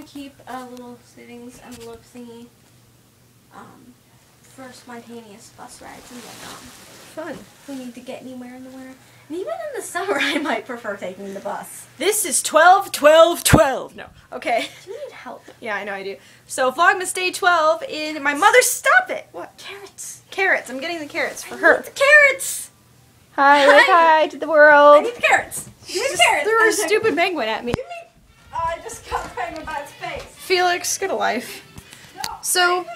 keep a little savings envelope thingy for spontaneous bus rides in Vietnam. Fun. If we need to get anywhere in the winter. And even in the summer, I might prefer taking the bus. This is 12, 12, 12. No. Okay. Do you need help? Yeah, I know I do. So Vlogmas Day 12 in my mother's. Stop it. What? Carrots. Carrots. I'm getting the carrots for I her. need the carrots. Hi, wave hi to the world. I need the carrots. Give me the carrots. Threw her stupid penguin at me. Give me. Oh, I just got the penguin by its face. Felix, get a life. No, So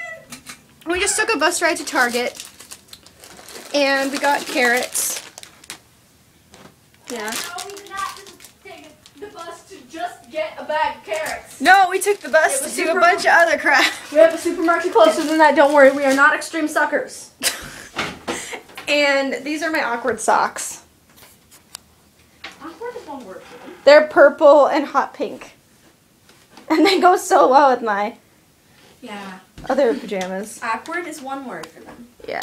we just took a bus ride to Target, and we got carrots. Yeah. No, we did not just take the bus to just get a bag of carrots. No, we took the bus to do a bunch of other crap. We have a supermarket closer than that. Don't worry, we are not extreme suckers. And these are my awkward socks. Awkward is one word for them. They're purple and hot pink. And they go so well with my Yeah. other pajamas. Awkward is one word for them. Yeah.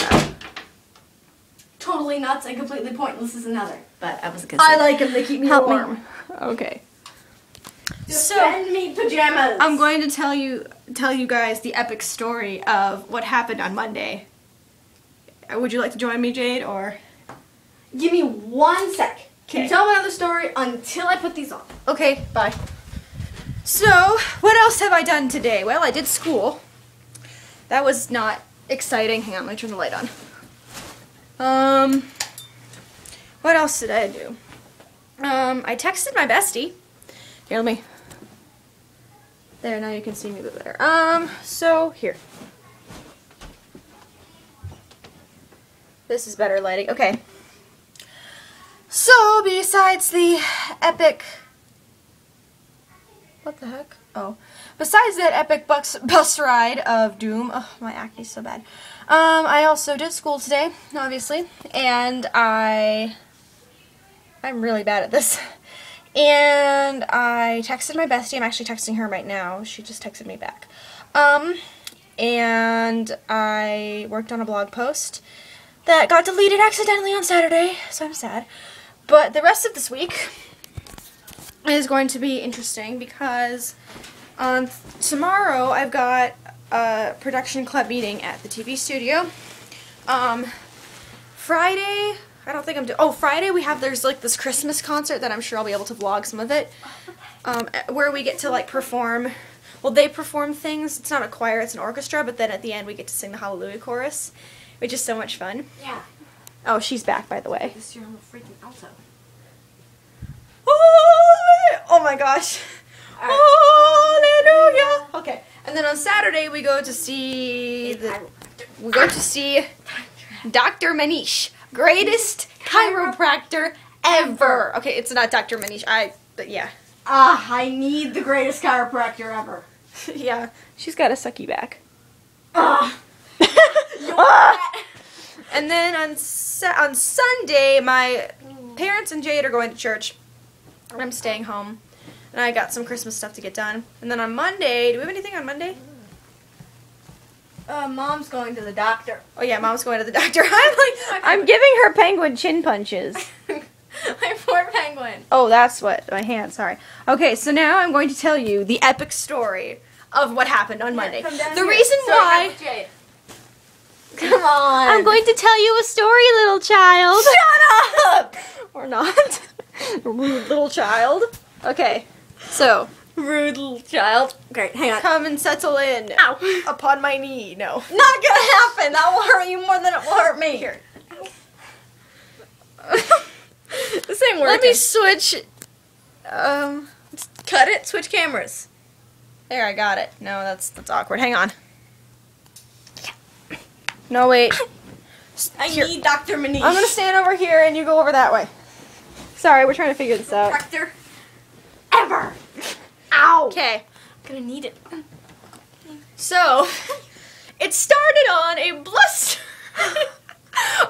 Totally nuts and completely pointless is another. But I was gonna I like them. They keep me help warm. me. Okay. Defend me pajamas. I'm going to tell you guys the epic story of what happened on Monday. Would you like to join me, Jade, or? Give me 1 sec. Can you Okay. tell me another story until I put these on? Okay, bye. So, what else have I done today? Well, I did school. That was not exciting. Hang on, let me turn the light on. What else did I do? I texted my bestie. Here, let me. There, now you can see me there. So, here. This is better lighting. Okay. So, besides the epic... What the heck? Oh. Besides that epic bus ride of doom... Oh, my acne's so bad. I also did school today, obviously. And I'm really bad at this. And I texted my bestie. I'm actually texting her right now. She just texted me back. And I worked on a blog post that got deleted accidentally on Saturday, so I'm sad. But the rest of this week is going to be interesting because tomorrow I've got a production club meeting at the TV studio. Friday, I don't think I'm doing... Oh, Friday there's like this Christmas concert that I'm sure I'll be able to vlog some of it. Where we get to like perform... Well, they perform things. It's not a choir, it's an orchestra, but then at the end we get to sing the Hallelujah chorus, which is so much fun. Yeah. Oh, she's back, by the way. This year I'm a freaking alto. Oh my gosh. Right. Hallelujah. Okay. And then on Saturday we go to see Dr. Manish, greatest chiropractor ever. Okay, it's not Dr. Manish. But yeah. I need the greatest chiropractor ever. Yeah, she's got a sucky back. And then on Sunday, my parents and Jade are going to church. I'm staying home. And I got some Christmas stuff to get done. And then on Monday, do we have anything on Monday? Mom's going to the doctor. Oh yeah, Mom's going to the doctor. I'm giving her penguin chin punches. My poor penguin. Oh, that's what, my hand, sorry. Okay, so now I'm going to tell you the epic story of what happened on Monday. Come down The here. reason Story why... time with Jade. Come on. I'm going to tell you a story, little child. Shut up! Or not. Rude little child. Okay, so... Rude little child. Great, hang on. Come and settle in. Ow. Upon my knee. No. Not gonna happen. That will hurt you more than it will hurt me. Here. This ain't working. Let me switch. Cut it. Switch cameras. There, I got it. No, that's awkward. Hang on. No, wait. I Here. need Dr. Manish. I'm gonna stand over here and you go over that way. Sorry, we're trying to figure this out. Chiropractor ever. Ow. Okay. I'm gonna need it. So, it started on a bluster.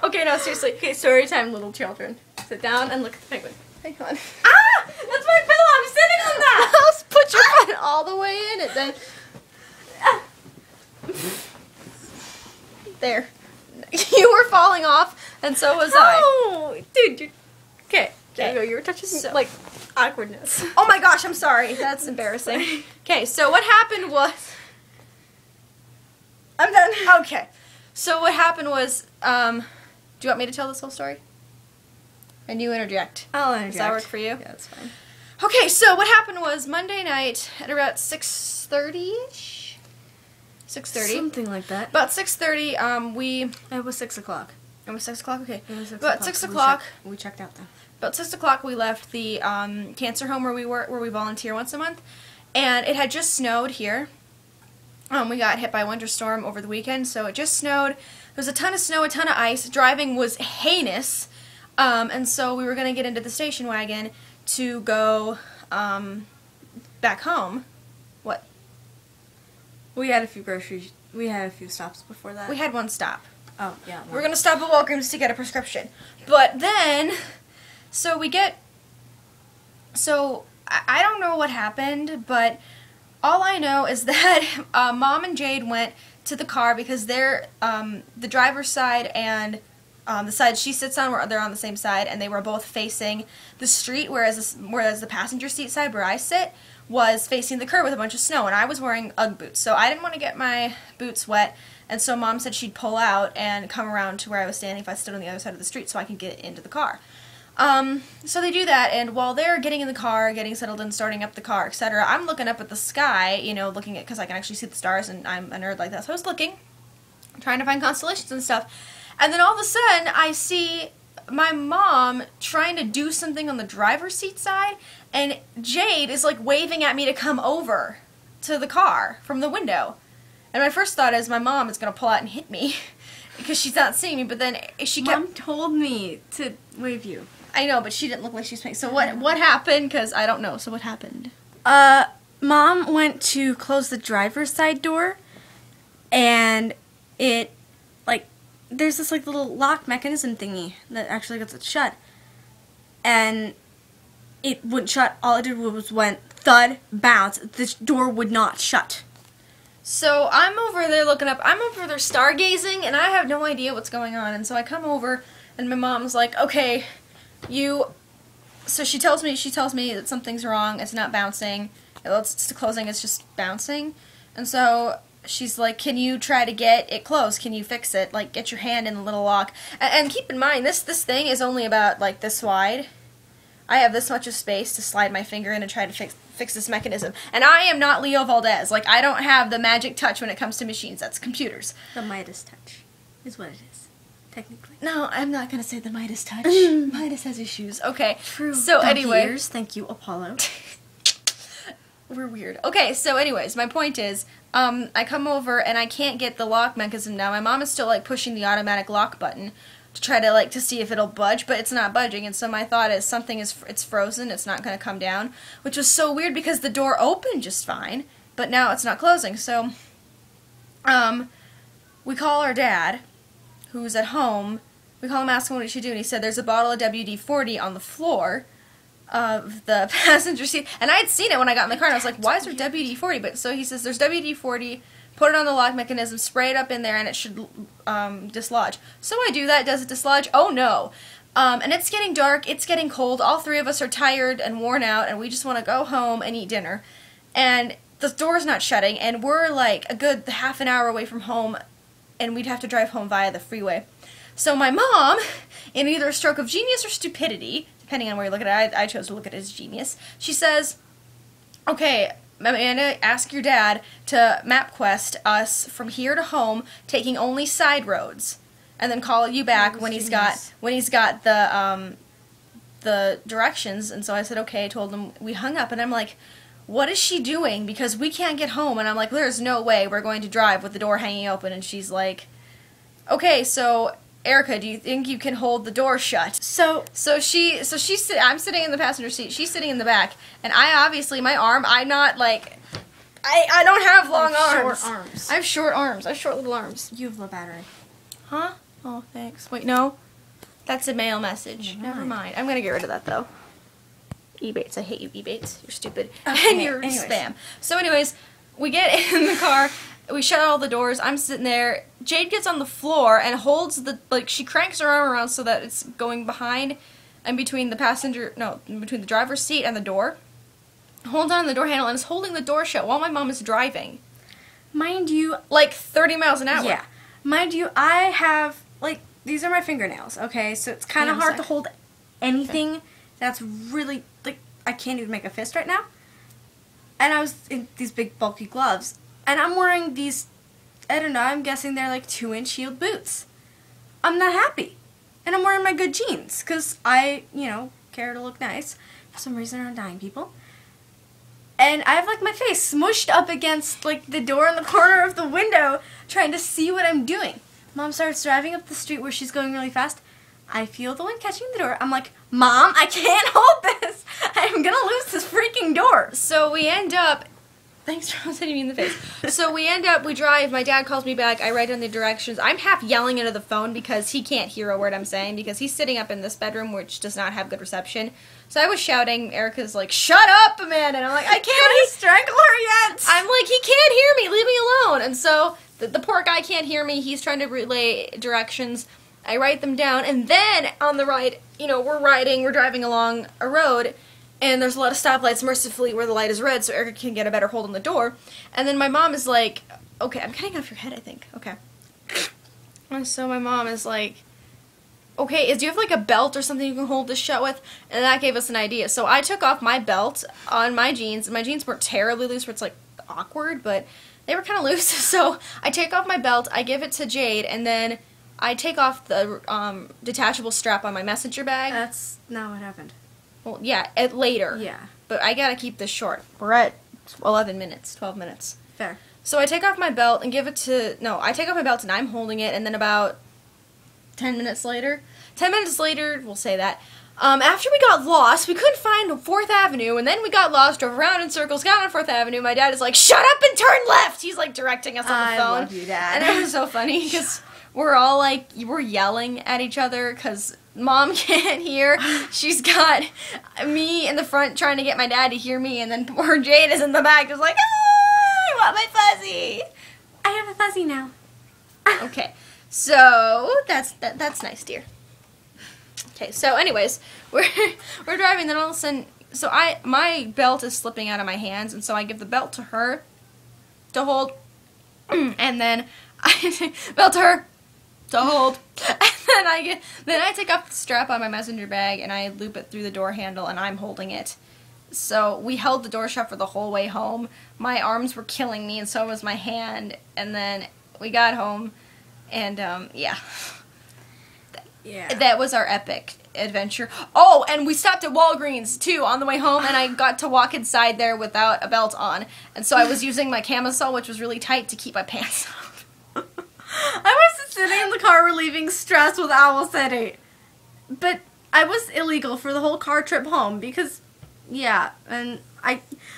Okay, no, seriously. Okay, story time, little children. Sit down and look at the penguin. Hang on. Ah! That's my pillow. I'm sitting on that. I'll put your foot all the way in it then. There. You were falling off, and so was I. Oh, dude. Okay. There Okay. you go. You were touching So- like Awkwardness. Oh my gosh, I'm sorry. That's embarrassing. Okay, so what happened was... I'm done. Okay. So what happened was, do you want me to tell this whole story? And you interject. I'll interject. Does that work for you? Yeah, that's fine. Okay, so what happened was Monday night at about 6:30-ish? 6:30. Something like that. About 6:30, It was 6 o'clock. It was 6 o'clock? Okay. It was 6 About o'clock. 6 so o'clock. We checked out then. About 6 o'clock, we left the cancer home where we volunteer once a month, and it had just snowed here. We got hit by a winter storm over the weekend, so it just snowed. There was a ton of snow, a ton of ice. Driving was heinous, and so we were going to get into the station wagon to go back home. What? We had a few groceries. We had a few stops before that. We had one stop. Oh, yeah. We're going to stop at Walgreens to get a prescription. But then, so I don't know what happened, but all I know is that Mom and Jade went to the car because they're, the driver's side and the side she sits on, they're on the same side, and they were both facing the street, whereas the passenger seat side where I sit was facing the curb with a bunch of snow, and I was wearing Ugg boots, so I didn't want to get my boots wet, and so Mom said she'd pull out and come around to where I was standing if I stood on the other side of the street so I could get into the car. So they do that, and while they're getting in the car, getting settled in, starting up the car, etc., I'm looking up at the sky, you know, looking at, because I can actually see the stars, and I'm a nerd like that, so I was looking, trying to find constellations and stuff, and then all of a sudden, I see my mom trying to do something on the driver's seat side, and Jade is like waving at me to come over to the car from the window. And my first thought is my mom is going to pull out and hit me because she's not seeing me, but then she kept... Mom told me to wave you. I know, but she didn't look like she was paying. So what happened? Because I don't know. So what happened? Mom went to close the driver's side door, and it, like, there's this, like, little lock mechanism thingy that actually gets it shut. And it wouldn't shut. All it did was went thud, bounce. This door would not shut. So I'm over there looking up. I'm over there stargazing, and I have no idea what's going on. And so I come over, and my mom's like, okay, so she tells me that something's wrong. It's not bouncing. It's closing. It's just bouncing. And so she's like, can you try to get it closed? Can you fix it? Like, get your hand in the little lock. And keep in mind, this thing is only about, like, this wide. I have this much of space to slide my finger in and try to fix this mechanism. And I am not Leo Valdez. Like, I don't have the magic touch when it comes to machines. That's computers. The Midas touch is what it is, technically. No, I'm not going to say the Midas touch. Midas has issues. Okay. True. So anyway. Ears. Thank you, Apollo. We're weird. Okay, so anyways, my point is, I come over and I can't get the lock mechanism now. My mom is still, like, pushing the automatic lock button to try to, like, to see if it'll budge, but it's not budging, and so my thought is it's frozen, it's not going to come down, which was so weird because the door opened just fine, but now it's not closing. So we call our dad, who's at home. We call him, ask him what he should do, and he said there's a bottle of WD-40 on the floor of the passenger seat, and I had seen it when I got in the car, and I was like, why is there WD-40? But so he says there's WD-40, put it on the lock mechanism, spray it up in there, and it should dislodge. So I do that. Does it dislodge? Oh no. And it's getting dark, it's getting cold, all three of us are tired and worn out, and we just want to go home and eat dinner. And the door's not shutting, and we're like a good half an hour away from home, and we'd have to drive home via the freeway. So my mom, in either a stroke of genius or stupidity, depending on where you look at it, I chose to look at it as genius, she says, okay, Amanda, ask your dad to MapQuest us from here to home, taking only side roads, and then call you back when he's got the directions. And so I said okay. I told him. We hung up, and I'm like, what is she doing? Because we can't get home. And I'm like, there's no way we're going to drive with the door hanging open. And she's like, okay, so Erica, do you think you can hold the door shut? I'm sitting in the passenger seat, she's sitting in the back, and I obviously, my arm, I'm not like, I don't have long arms. Short arms. I have short arms. I have short little arms. You have low battery. Huh? Oh, thanks. Wait, no. That's a mail message. Never mind. I'm gonna get rid of that, though. Ebates. I hate you, Ebates. You're stupid. Okay, And you're spam. So anyways, we get in the car, we shut all the doors, I'm sitting there, Jade gets on the floor and holds the, like, she cranks her arm around so that it's going behind in between between the driver's seat and the door. Holds on the door handle and is holding the door shut while my mom is driving. Mind you, like 30 miles an hour. Yeah. Mind you, I have, like, these are my fingernails, okay? So it's kind of hard to hold anything that's really, like, I can't even make a fist right now. And I was in these big bulky gloves. And I'm wearing these, I don't know, I'm guessing they're like 2-inch heeled boots. I'm not happy. And I'm wearing my good jeans because I, you know, care to look nice. For some reason I'm dying, people. And I have like my face smushed up against like the door in the corner of the window trying to see what I'm doing. Mom starts driving up the street where she's going really fast. I feel the wind catching the door. I'm like, Mom, I can't hold this. I'm going to lose this freaking door. So we end up... Thanks for hitting me in the face. So we drive, my dad calls me back, I write down the directions. I'm half yelling into the phone because he can't hear a word I'm saying because he's sitting up in this bedroom which does not have good reception. So I was shouting, Erica's like, shut up, Amanda! And I'm like, I can't strangle her yet! I'm like, he can't hear me, leave me alone! And so the poor guy can't hear me, he's trying to relay directions. I write them down, and then on the ride, you know, we're driving along a road, and there's a lot of stoplights, mercifully, where the light is red, so Erica can get a better hold on the door. And then my mom is like, okay, I'm cutting off your head, I think. Okay. And so my mom is like, okay, do you have like a belt or something you can hold this shut with? And that gave us an idea. So I took off my belt on my jeans, and my jeans weren't terribly loose where it's like awkward, but they were kind of loose. So I take off my belt, I give it to Jade, and then I take off the detachable strap on my messenger bag. That's not what happened. Well, yeah, later. Yeah. But I gotta keep this short. We're at 11 minutes, 12 minutes. Fair. So I take off my belt and give it to... No, I take off my belt and I'm holding it, and then about 10 minutes later... 10 minutes later, we'll say that, after we got lost, we couldn't find 4th Avenue, and then we got lost, drove around in circles, got on 4th Avenue, my dad is like, shut up and turn left! He's like directing us on the phone. I love you, Dad. And it was so funny, because we're all like, we're yelling at each other, because Mom can't hear. She's got me in the front trying to get my dad to hear me, and then poor Jade is in the back just like, I want my fuzzy. I have a fuzzy now. Okay, so that's nice, dear. Okay, so anyways, we're driving, then all of a sudden, so my belt is slipping out of my hands, and so I give the belt to her to hold, and then I belt to her to hold, and then I take off the strap on my messenger bag and I loop it through the door handle and I'm holding it. So we held the door shut for the whole way home. My arms were killing me and so was my hand, and then we got home and yeah. Yeah. That was our epic adventure. Oh, and we stopped at Walgreens, too, on the way home, and I got to walk inside there without a belt on. And so I was using my camisole, which was really tight, to keep my pants on. I was sitting in the car relieving stress with Owl City. But I was illegal for the whole car trip home because, yeah, and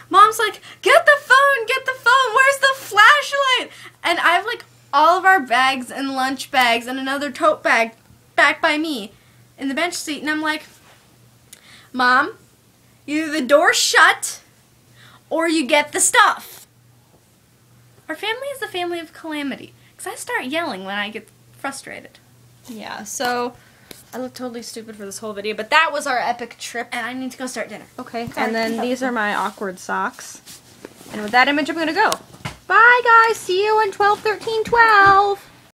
Mom's like, get the phone, where's the flashlight? And I have, like, all of our bags and lunch bags and another tote bag back by me in the bench seat, and I'm like, Mom, either the door's shut or you get the stuff. Our family is a family of calamity, because I start yelling when I get frustrated. Yeah, so I look totally stupid for this whole video, but that was our epic trip. And I need to go start dinner. Okay, and then these are my awkward socks. And with that image, I'm going to go. Bye, guys. See you in 12, 13, 12.